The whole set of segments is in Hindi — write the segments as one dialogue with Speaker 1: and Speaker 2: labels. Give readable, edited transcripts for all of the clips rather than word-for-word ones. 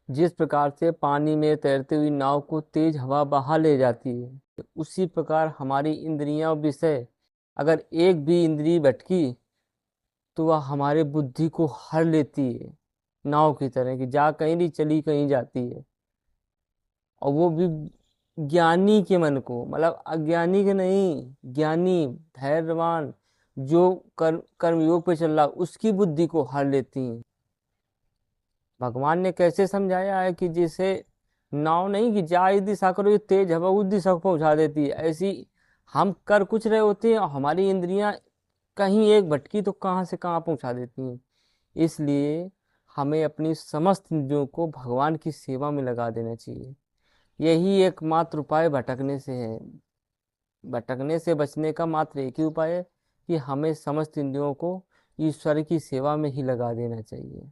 Speaker 1: जिस प्रकार से पानी में तैरती हुई नाव को तेज हवा बहा ले जाती है, उसी प्रकार हमारी इंद्रियां और विषय, अगर एक भी इंद्रिय भटकी तो वह हमारे बुद्धि को हर लेती है, नाव की तरह कि जा कहीं नहीं चली कहीं जाती है। और वो भी ज्ञानी के मन को, मतलब अज्ञानी के नहीं, ज्ञानी धैर्यवान जो कर्मयोग पे चल रहा उसकी बुद्धि को हर लेती हैं। भगवान ने कैसे समझाया है कि जैसे नाव नहीं कि जा इस दिशा करो, ये तेज हवा उस दिशा को पहुंचा देती है, ऐसी हम कर कुछ रहे होते हैं और हमारी इंद्रियां कहीं एक भटकी तो कहाँ से कहाँ पहुंचा देती हैं। इसलिए हमें अपनी समस्त इंद्रियों को भगवान की सेवा में लगा देना चाहिए। यही एकमात्र उपाय भटकने से है। भटकने से बचने का मात्र एक ही उपाय है कि हमें समस्त इंद्रियों को ईश्वर की सेवा में ही लगा देना चाहिए,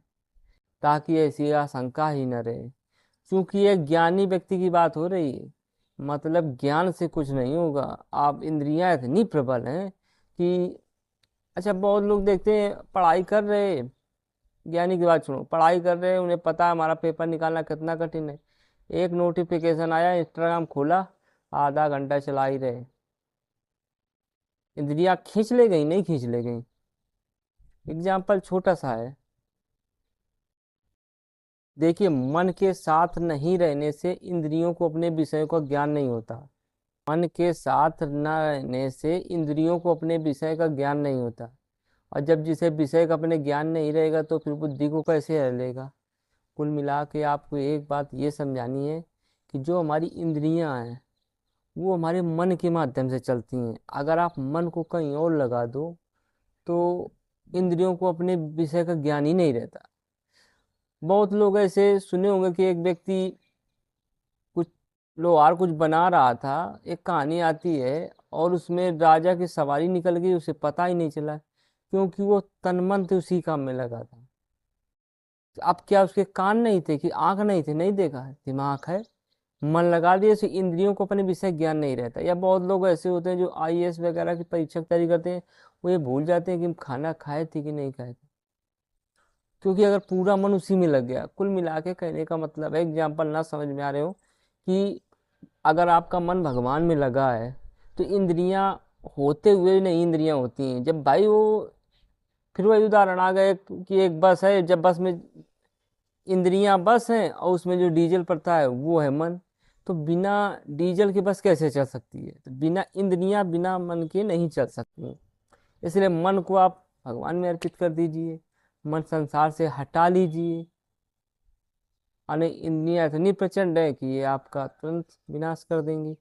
Speaker 1: ताकि ऐसी आशंका ही न रहे। क्योंकि ये ज्ञानी व्यक्ति की बात हो रही है, मतलब ज्ञान से कुछ नहीं होगा। आप इंद्रियां इतनी प्रबल हैं कि अच्छा, बहुत लोग देखते हैं पढ़ाई कर रहे हैं, ज्ञानी की बात सुनो, पढ़ाई कर रहे हैं, उन्हें पता है हमारा पेपर निकालना कितना कठिन है। एक नोटिफिकेशन आया, इंस्टाग्राम खोला, आधा घंटा चला ही रहे। इंद्रियां खींच ले गई, नहीं खींच ले गई। एग्जाम्पल छोटा सा है, देखिए मन के साथ नहीं रहने से इंद्रियों को अपने विषयों का ज्ञान नहीं होता। मन के साथ न रहने से इंद्रियों को अपने विषय का ज्ञान नहीं होता। और जब जिसे विषय का अपने ज्ञान नहीं रहेगा तो फिर बुद्धि को कैसे रह लेगा। कुल मिला के आपको एक बात ये समझानी है कि जो हमारी इंद्रियां हैं वो हमारे मन के माध्यम से चलती हैं। अगर आप मन को कहीं और लगा दो तो इंद्रियों को अपने विषय का ज्ञान ही नहीं रहता। बहुत लोग ऐसे सुने होंगे कि एक व्यक्ति कुछ लोहार कुछ बना रहा था, एक कहानी आती है, और उसमें राजा की सवारी निकल गई, उसे पता ही नहीं चला क्योंकि वो तन मन से उसी काम में लगा था। अब क्या उसके कान नहीं थे कि आंख नहीं थे, नहीं देखा है, दिमाग है, मन लगा दिए, से इंद्रियों को अपने विषय ज्ञान नहीं रहता। या बहुत लोग ऐसे होते हैं जो आईएएस वगैरह की परीक्षा की तैयारी करते हैं, वो ये भूल जाते हैं कि हम खाना खाए थे कि नहीं खाए थे, क्योंकि अगर पूरा मन उसी में लग गया। कुल मिला के कहने का मतलब है, एग्जाम्पल ना समझ में आ रहे हो, कि अगर आपका मन भगवान में लगा है तो इंद्रियां होते हुए नहीं इंद्रियां होती हैं। जब भाई वो, फिर वही उदाहरण आ गए कि एक बस है, जब बस में इंद्रियां बस हैं और उसमें जो डीजल पड़ता है वो है मन, तो बिना डीजल के बस कैसे चल सकती है। तो बिना इंद्रियां बिना मन के नहीं चल सकती। इसलिए मन को आप भगवान में अर्पित कर दीजिए, मन संसार से हटा लीजिए। अने इंद्रियां इतनी प्रचंड है कि ये आपका तुरंत विनाश कर देंगी।